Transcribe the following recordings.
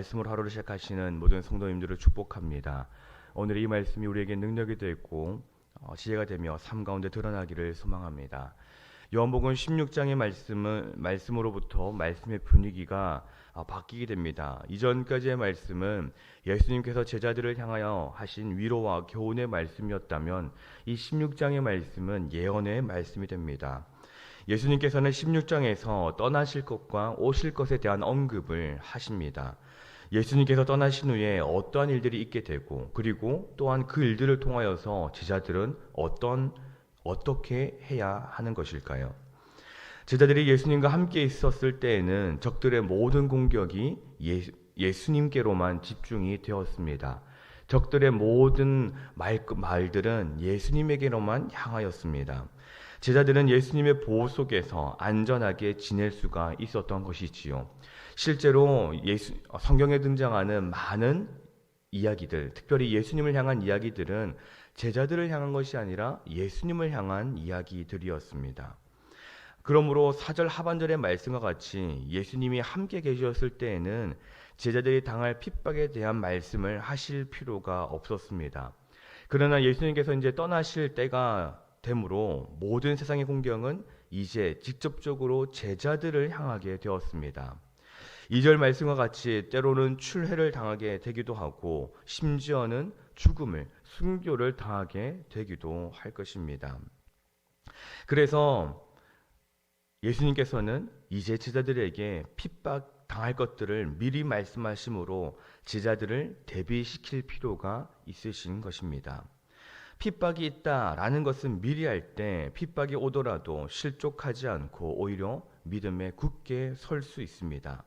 말씀으로 하루를 시작하시는 모든 성도님들을 축복합니다. 오늘 이 말씀이 우리에게 능력이 되고 지혜가 되며 삶 가운데 드러나기를 소망합니다. 요한복음 16장의 말씀으로부터 말씀의 분위기가 바뀌게 됩니다. 이전까지의 말씀은 예수님께서 제자들을 향하여 하신 위로와 교훈의 말씀이었다면 이 16장의 말씀은 예언의 말씀이 됩니다. 예수님께서는 16장에서 떠나실 것과 오실 것에 대한 언급을 하십니다. 예수님께서 떠나신 후에 어떠한 일들이 있게 되고, 그리고 또한 그 일들을 통하여서 제자들은 어떻게 해야 하는 것일까요? 제자들이 예수님과 함께 있었을 때에는 적들의 모든 공격이 예수님께로만 집중이 되었습니다. 적들의 모든 말들은 예수님에게로만 향하였습니다. 제자들은 예수님의 보호 속에서 안전하게 지낼 수가 있었던 것이지요. 실제로 성경에 등장하는 많은 이야기들, 특별히 예수님을 향한 이야기들은 제자들을 향한 것이 아니라 예수님을 향한 이야기들이었습니다. 그러므로 4절 하반절의 말씀과 같이 예수님이 함께 계셨을 때에는 제자들이 당할 핍박에 대한 말씀을 하실 필요가 없었습니다. 그러나 예수님께서 이제 떠나실 때가 되므로 모든 세상의 공경은 이제 직접적으로 제자들을 향하게 되었습니다. 2절 말씀과 같이 때로는 출회를 당하게 되기도 하고 심지어는 죽음을, 순교를 당하게 되기도 할 것입니다. 그래서 예수님께서는 이제 제자들에게 핍박 당할 것들을 미리 말씀하심으로 제자들을 대비시킬 필요가 있으신 것입니다. 핍박이 있다라는 것은 미리 할 때 핍박이 오더라도 실족하지 않고 오히려 믿음에 굳게 설 수 있습니다.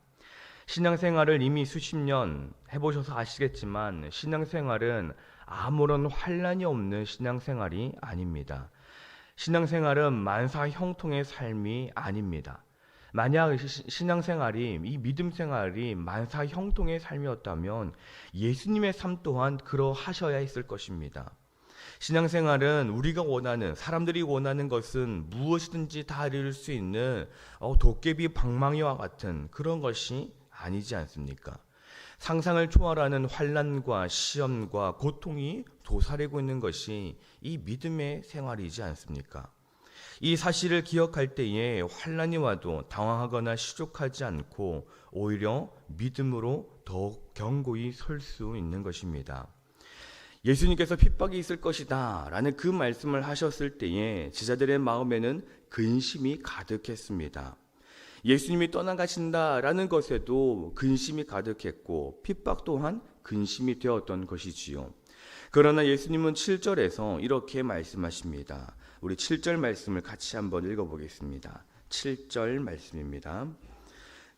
신앙생활을 이미 수십 년 해보셔서 아시겠지만 신앙생활은 아무런 환란이 없는 신앙생활이 아닙니다. 신앙생활은 만사 형통의 삶이 아닙니다. 만약 신앙생활이, 이 믿음생활이 만사 형통의 삶이었다면 예수님의 삶 또한 그러하셔야 했을 것입니다. 신앙생활은 우리가 원하는, 사람들이 원하는 것은 무엇이든지 다 이룰 수 있는 도깨비 방망이와 같은 그런 것이 아니지 않습니까? 상상을 초월하는 환난과 시험과 고통이 도사리고 있는 것이 이 믿음의 생활이지 않습니까? 이 사실을 기억할 때에 환난이 와도 당황하거나 시족하지 않고 오히려 믿음으로 더욱 견고히 설 수 있는 것입니다. 예수님께서 핍박이 있을 것이다 라는 그 말씀을 하셨을 때에 제자들의 마음에는 근심이 가득했습니다. 예수님이 떠나가신다 라는 것에도 근심이 가득했고 핍박 또한 근심이 되었던 것이지요. 그러나 예수님은 7절에서 이렇게 말씀하십니다. 우리 7절 말씀을 같이 한번 읽어보겠습니다. 7절 말씀입니다.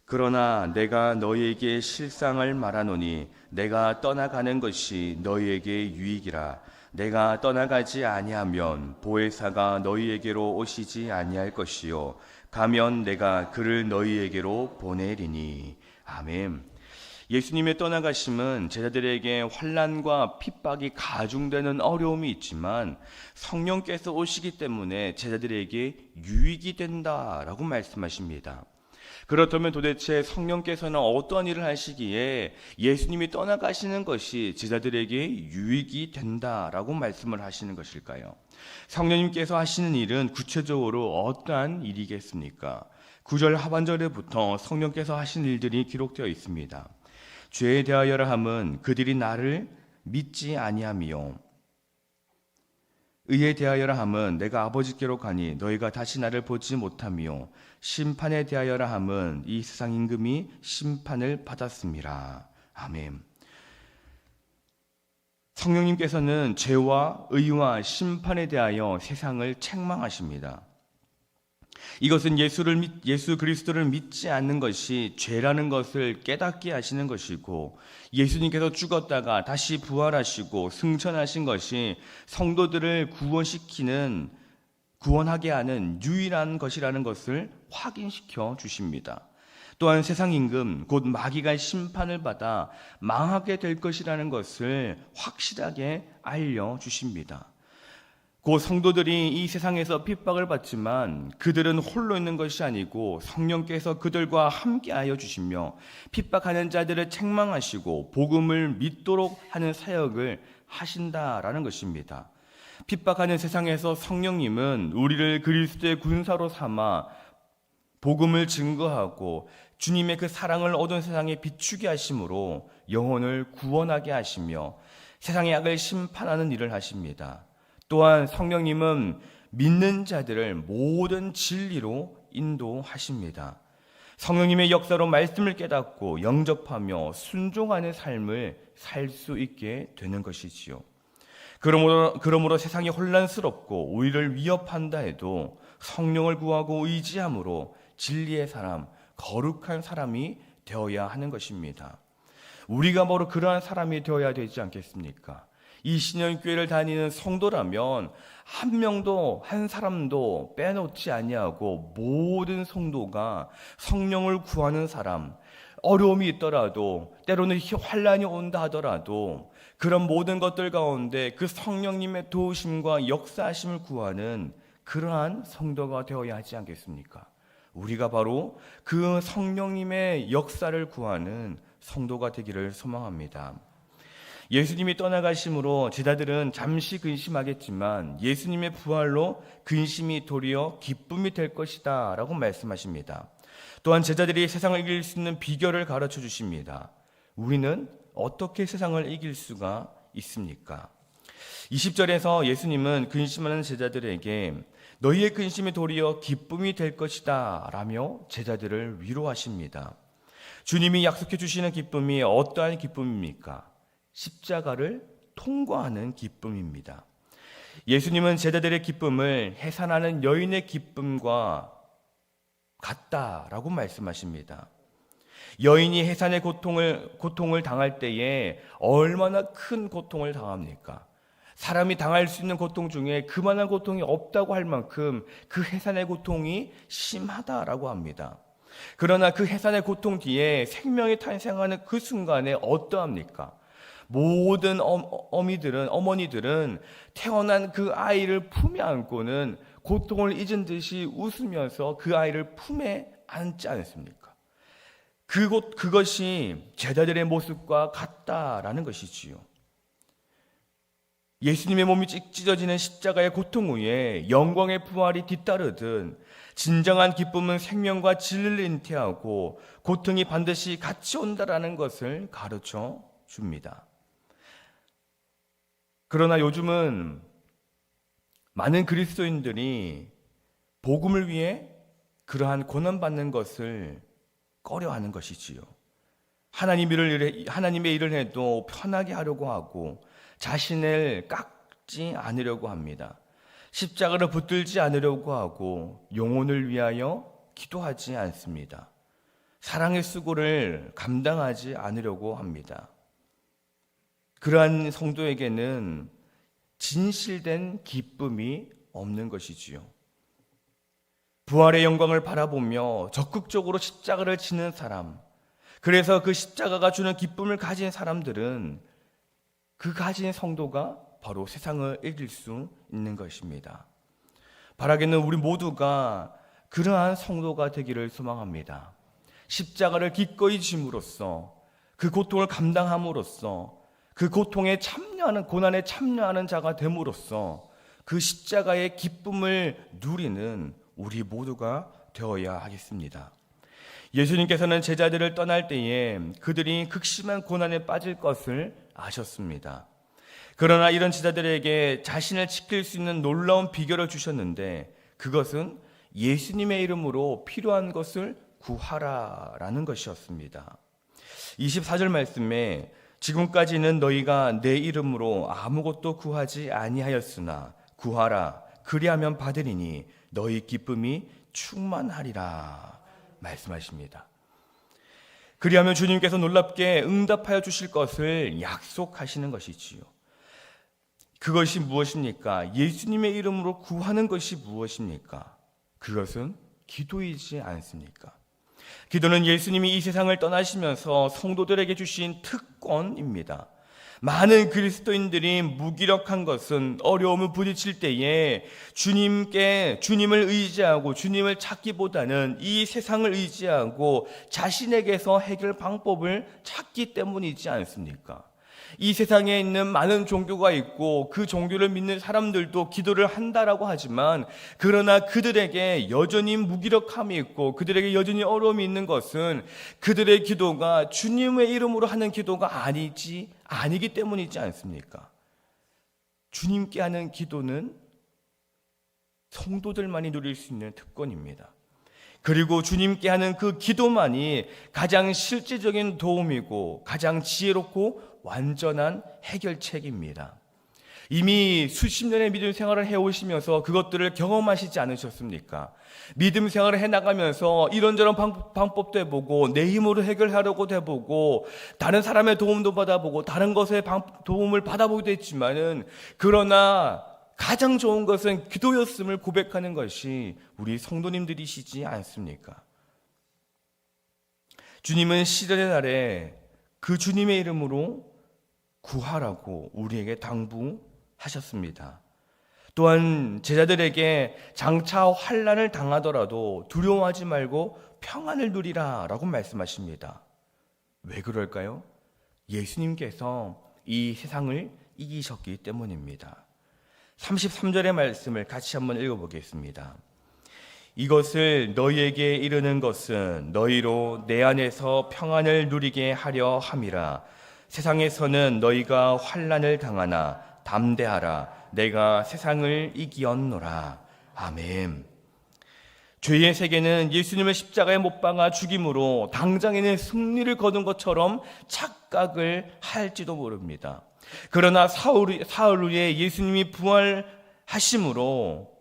그러나 내가 너희에게 실상을 말하노니 내가 떠나가는 것이 너희에게 유익이라. 내가 떠나가지 아니하면 보혜사가 너희에게로 오시지 아니할 것이요 가면 내가 그를 너희에게로 보내리니. 아멘. 예수님의 떠나가심은 제자들에게 환난과 핍박이 가중되는 어려움이 있지만 성령께서 오시기 때문에 제자들에게 유익이 된다라고 말씀하십니다. 그렇다면 도대체 성령께서는 어떤 일을 하시기에 예수님이 떠나가시는 것이 제자들에게 유익이 된다라고 말씀을 하시는 것일까요? 성령님께서 하시는 일은 구체적으로 어떠한 일이겠습니까? 9절 하반절에부터 성령께서 하신 일들이 기록되어 있습니다. 죄에 대하여라 함은 그들이 나를 믿지 아니하며 의에 대하여라 함은 내가 아버지께로 가니 너희가 다시 나를 보지 못하며 심판에 대하여라 함은 이 세상 임금이 심판을 받았음이라. 아멘. 성령님께서는 죄와 의와 심판에 대하여 세상을 책망하십니다. 이것은 예수 그리스도를 믿지 않는 것이 죄라는 것을 깨닫게 하시는 것이고 예수님께서 죽었다가 다시 부활하시고 승천하신 것이 성도들을 구원하게 하는 유일한 것이라는 것을 확인시켜 주십니다. 또한 세상 임금 곧 마귀가 심판을 받아 망하게 될 것이라는 것을 확실하게 알려주십니다. 그 성도들이 이 세상에서 핍박을 받지만 그들은 홀로 있는 것이 아니고 성령께서 그들과 함께하여 주시며 핍박하는 자들을 책망하시고 복음을 믿도록 하는 사역을 하신다라는 것입니다. 핍박하는 세상에서 성령님은 우리를 그리스도의 군사로 삼아 복음을 증거하고 주님의 그 사랑을 얻은 세상에 비추게 하심으로 영혼을 구원하게 하시며 세상의 악을 심판하는 일을 하십니다. 또한 성령님은 믿는 자들을 모든 진리로 인도하십니다. 성령님의 역사로 말씀을 깨닫고 영접하며 순종하는 삶을 살 수 있게 되는 것이지요. 그러므로 세상이 혼란스럽고 우리를 위협한다 해도 성령을 구하고 의지함으로 진리의 사람, 거룩한 사람이 되어야 하는 것입니다. 우리가 바로 그러한 사람이 되어야 되지 않겠습니까? 이 신년교회를 다니는 성도라면 한 명도 한 사람도 빼놓지 아니하고 모든 성도가 성령을 구하는 사람, 어려움이 있더라도 때로는 환난이 온다 하더라도 그런 모든 것들 가운데 그 성령님의 도우심과 역사하심을 구하는 그러한 성도가 되어야 하지 않겠습니까? 우리가 바로 그 성령님의 역사를 구하는 성도가 되기를 소망합니다. 예수님이 떠나가심으로 제자들은 잠시 근심하겠지만 예수님의 부활로 근심이 도리어 기쁨이 될 것이다 라고 말씀하십니다. 또한 제자들이 세상을 이길 수 있는 비결을 가르쳐 주십니다. 우리는 어떻게 세상을 이길 수가 있습니까? 20절에서 예수님은 근심하는 제자들에게 너희의 근심이 도리어 기쁨이 될 것이다 라며 제자들을 위로하십니다. 주님이 약속해 주시는 기쁨이 어떠한 기쁨입니까? 십자가를 통과하는 기쁨입니다. 예수님은 제자들의 기쁨을 해산하는 여인의 기쁨과 같다라고 말씀하십니다. 여인이 해산의 고통을 당할 때에 얼마나 큰 고통을 당합니까? 사람이 당할 수 있는 고통 중에 그만한 고통이 없다고 할 만큼 그 해산의 고통이 심하다라고 합니다. 그러나 그 해산의 고통 뒤에 생명이 탄생하는 그 순간에 어떠합니까? 모든 어머니들은 태어난 그 아이를 품에 안고는 고통을 잊은 듯이 웃으면서 그 아이를 품에 안지 않습니까? 그것이 제자들의 모습과 같다라는 것이지요. 예수님의 몸이 찢어지는 십자가의 고통 후에 영광의 부활이 뒤따르듯 진정한 기쁨은 생명과 진리를 잉태하고 고통이 반드시 같이 온다라는 것을 가르쳐 줍니다. 그러나 요즘은 많은 그리스도인들이 복음을 위해 그러한 고난받는 것을 꺼려하는 것이지요. 하나님의 일을 해도 편하게 하려고 하고 자신을 깎지 않으려고 합니다. 십자가를 붙들지 않으려고 하고 영혼을 위하여 기도하지 않습니다. 사랑의 수고를 감당하지 않으려고 합니다. 그러한 성도에게는 진실된 기쁨이 없는 것이지요. 부활의 영광을 바라보며 적극적으로 십자가를 지는 사람, 그래서 그 십자가가 주는 기쁨을 가진 사람들은 그 가진 성도가 바로 세상을 이길 수 있는 것입니다. 바라기는 우리 모두가 그러한 성도가 되기를 소망합니다. 십자가를 기꺼이 짐으로써 그 고통을 감당함으로써 그 고통에 참여하는, 고난에 참여하는 자가 됨으로써 그 십자가의 기쁨을 누리는 우리 모두가 되어야 하겠습니다. 예수님께서는 제자들을 떠날 때에 그들이 극심한 고난에 빠질 것을 아셨습니다. 그러나 이런 제자들에게 자신을 지킬 수 있는 놀라운 비결을 주셨는데 그것은 예수님의 이름으로 필요한 것을 구하라라는 것이었습니다. 24절 말씀에 지금까지는 너희가 내 이름으로 아무것도 구하지 아니하였으나 구하라 그리하면 받으리니 너희 기쁨이 충만하리라 말씀하십니다. 그리하면 주님께서 놀랍게 응답하여 주실 것을 약속하시는 것이지요. 그것이 무엇입니까? 예수님의 이름으로 구하는 것이 무엇입니까? 그것은 기도이지 않습니까? 기도는 예수님이 이 세상을 떠나시면서 성도들에게 주신 특권입니다. 많은 그리스도인들이 무기력한 것은 어려움을 부딪힐 때에 주님을 의지하고 주님을 찾기보다는 이 세상을 의지하고 자신에게서 해결 방법을 찾기 때문이지 않습니까? 이 세상에 있는 많은 종교가 있고 그 종교를 믿는 사람들도 기도를 한다라고 하지만, 그러나 그들에게 여전히 무기력함이 있고 그들에게 여전히 어려움이 있는 것은 그들의 기도가 주님의 이름으로 하는 기도가 아니기 때문이지 않습니까? 주님께 하는 기도는 성도들만이 누릴 수 있는 특권입니다. 그리고 주님께 하는 그 기도만이 가장 실질적인 도움이고 가장 지혜롭고 완전한 해결책입니다. 이미 수십 년의 믿음 생활을 해오시면서 그것들을 경험하시지 않으셨습니까? 믿음 생활을 해나가면서 이런저런 방법도 해보고 내 힘으로 해결하려고도 해보고 다른 사람의 도움도 받아보고 다른 것의 도움을 받아보기도 했지만은, 그러나 가장 좋은 것은 기도였음을 고백하는 것이 우리 성도님들이시지 않습니까? 주님은 시련의 날에 그 주님의 이름으로 구하라고 우리에게 당부하셨습니다. 또한 제자들에게 장차 환난을 당하더라도 두려워하지 말고 평안을 누리라 라고 말씀하십니다. 왜 그럴까요? 예수님께서 이 세상을 이기셨기 때문입니다. 33절의 말씀을 같이 한번 읽어보겠습니다. 이것을 너희에게 이르는 것은 너희로 내 안에서 평안을 누리게 하려 함이라. 세상에서는 너희가 환난을 당하나 담대하라. 내가 세상을 이기었노라. 아멘. 죄의 세계는 예수님을 십자가에 못 박아 죽임으로 당장에는 승리를 거둔 것처럼 착각을 할지도 모릅니다. 그러나 사흘 후에 예수님이 부활하심으로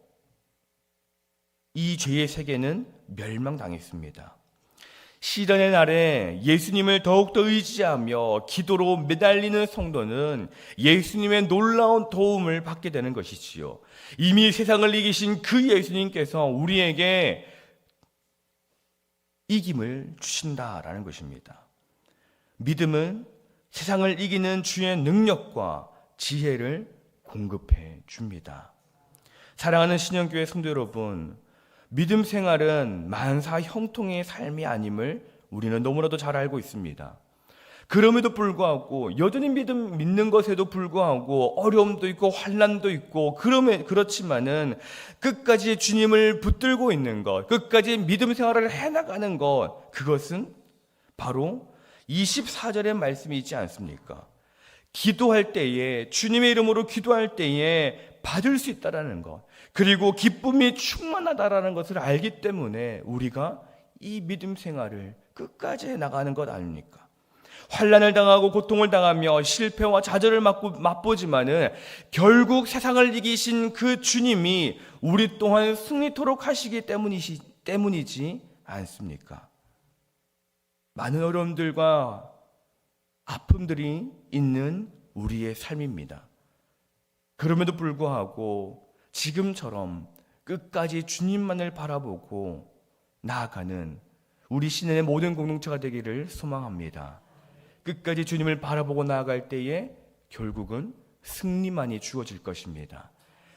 이 죄의 세계는 멸망당했습니다. 시련의 날에 예수님을 더욱더 의지하며 기도로 매달리는 성도는 예수님의 놀라운 도움을 받게 되는 것이지요. 이미 세상을 이기신 그 예수님께서 우리에게 이김을 주신다라는 것입니다. 믿음은 세상을 이기는 주의 능력과 지혜를 공급해 줍니다. 사랑하는 신영교회 성도 여러분, 믿음 생활은 만사 형통의 삶이 아님을 우리는 너무나도 잘 알고 있습니다. 그럼에도 불구하고 여전히 믿는 것에도 불구하고 어려움도 있고 환난도 있고 그렇지만은 끝까지 주님을 붙들고 있는 것, 끝까지 믿음 생활을 해나가는 것, 그것은 바로 24절의 말씀이 있지 않습니까? 기도할 때에, 주님의 이름으로 기도할 때에 받을 수 있다라는 것, 그리고 기쁨이 충만하다라는 것을 알기 때문에 우리가 이 믿음 생활을 끝까지 해나가는 것 아닙니까? 환난을 당하고 고통을 당하며 실패와 좌절을 맛보지만은 결국 세상을 이기신 그 주님이 우리 또한 승리토록 하시기 때문이지 않습니까? 많은 어려움들과 아픔들이 있는 우리의 삶입니다. 그럼에도 불구하고 지금처럼 끝까지 주님만을 바라보고 나아가는 우리 신앙의 모든 공동체가 되기를 소망합니다. 끝까지 주님을 바라보고 나아갈 때에 결국은 승리만이 주어질 것입니다.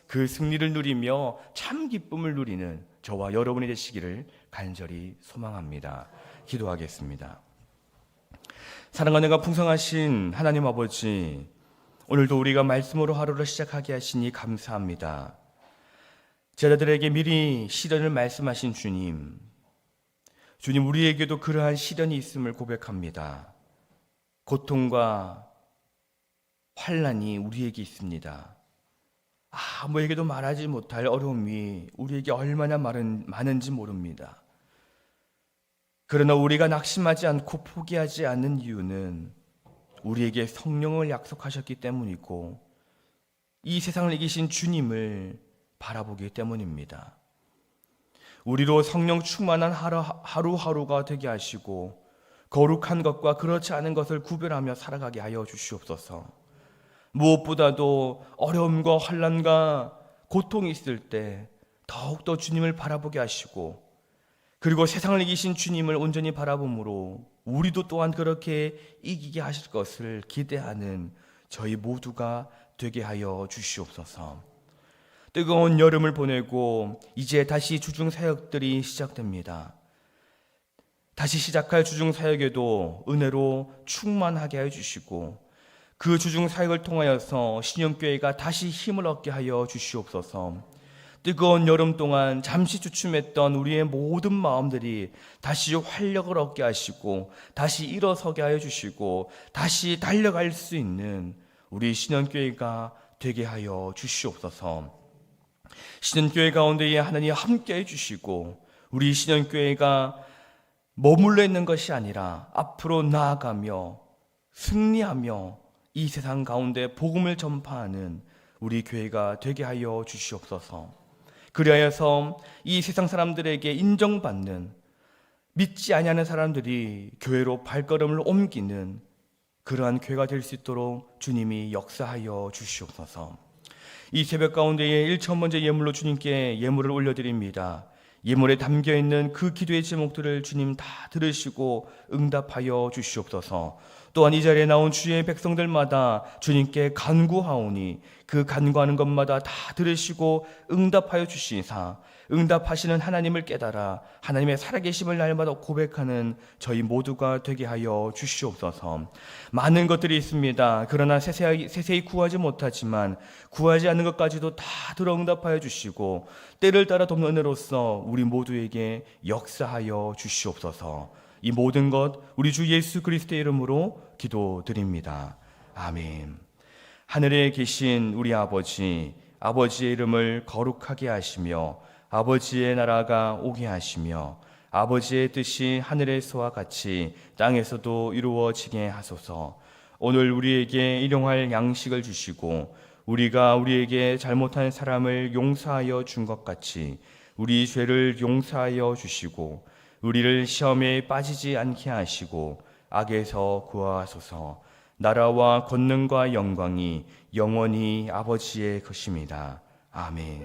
그 승리를 누리며 참 기쁨을 누리는 저와 여러분이 되시기를 간절히 소망합니다. 기도하겠습니다. 사랑하는 풍성하신 하나님 아버지, 오늘도 우리가 말씀으로 하루를 시작하게 하시니 감사합니다. 제자들에게 미리 시련을 말씀하신 주님, 우리에게도 그러한 시련이 있음을 고백합니다. 고통과 환난이 우리에게 있습니다. 아무에게도 말하지 못할 어려움이 우리에게 얼마나 많은지 모릅니다. 그러나 우리가 낙심하지 않고 포기하지 않는 이유는 우리에게 성령을 약속하셨기 때문이고 이 세상을 이기신 주님을 바라보기 때문입니다. 우리로 성령 충만한 하루하루가 되게 하시고 거룩한 것과 그렇지 않은 것을 구별하며 살아가게 하여 주시옵소서. 무엇보다도 어려움과 환난과 고통이 있을 때 더욱더 주님을 바라보게 하시고, 그리고 세상을 이기신 주님을 온전히 바라봄으로 우리도 또한 그렇게 이기게 하실 것을 기대하는 저희 모두가 되게 하여 주시옵소서. 뜨거운 여름을 보내고 이제 다시 주중 사역들이 시작됩니다. 다시 시작할 주중 사역에도 은혜로 충만하게 하여 주시고 그 주중 사역을 통하여서 신영교회가 다시 힘을 얻게 하여 주시옵소서. 뜨거운 여름 동안 잠시 주춤했던 우리의 모든 마음들이 다시 활력을 얻게 하시고 다시 일어서게 하여 주시고 다시 달려갈 수 있는 우리 신영교회가 되게 하여 주시옵소서. 신영교회 가운데에 하나님 함께 해주시고 우리 신영교회가 머물러 있는 것이 아니라 앞으로 나아가며 승리하며 이 세상 가운데 복음을 전파하는 우리 교회가 되게 하여 주시옵소서. 그리하여서 이 세상 사람들에게 인정받는, 믿지 아니하는 사람들이 교회로 발걸음을 옮기는 그러한 교회가 될 수 있도록 주님이 역사하여 주시옵소서. 이 새벽 가운데에 1,000번째 예물로 주님께 예물을 올려드립니다. 예물에 담겨있는 그 기도의 제목들을 주님 다 들으시고 응답하여 주시옵소서. 또한 이 자리에 나온 주의 백성들마다 주님께 간구하오니 그 간구하는 것마다 다 들으시고 응답하여 주시사 응답하시는 하나님을 깨달아 하나님의 살아계심을 날마다 고백하는 저희 모두가 되게 하여 주시옵소서. 많은 것들이 있습니다. 그러나 세세히 구하지 못하지만 구하지 않는 것까지도 다 들어 응답하여 주시고 때를 따라 돕는 은혜로서 우리 모두에게 역사하여 주시옵소서. 이 모든 것 우리 주 예수 그리스도의 이름으로 기도드립니다. 아멘. 하늘에 계신 우리 아버지, 아버지의 이름을 거룩하게 하시며 아버지의 나라가 오게 하시며 아버지의 뜻이 하늘에서와 같이 땅에서도 이루어지게 하소서. 오늘 우리에게 일용할 양식을 주시고 우리가 우리에게 잘못한 사람을 용서하여 준 것 같이 우리 죄를 용서하여 주시고 우리를 시험에 빠지지 않게 하시고 악에서 구하소서. 나라와 권능과 영광이 영원히 아버지의 것입니다. 아멘.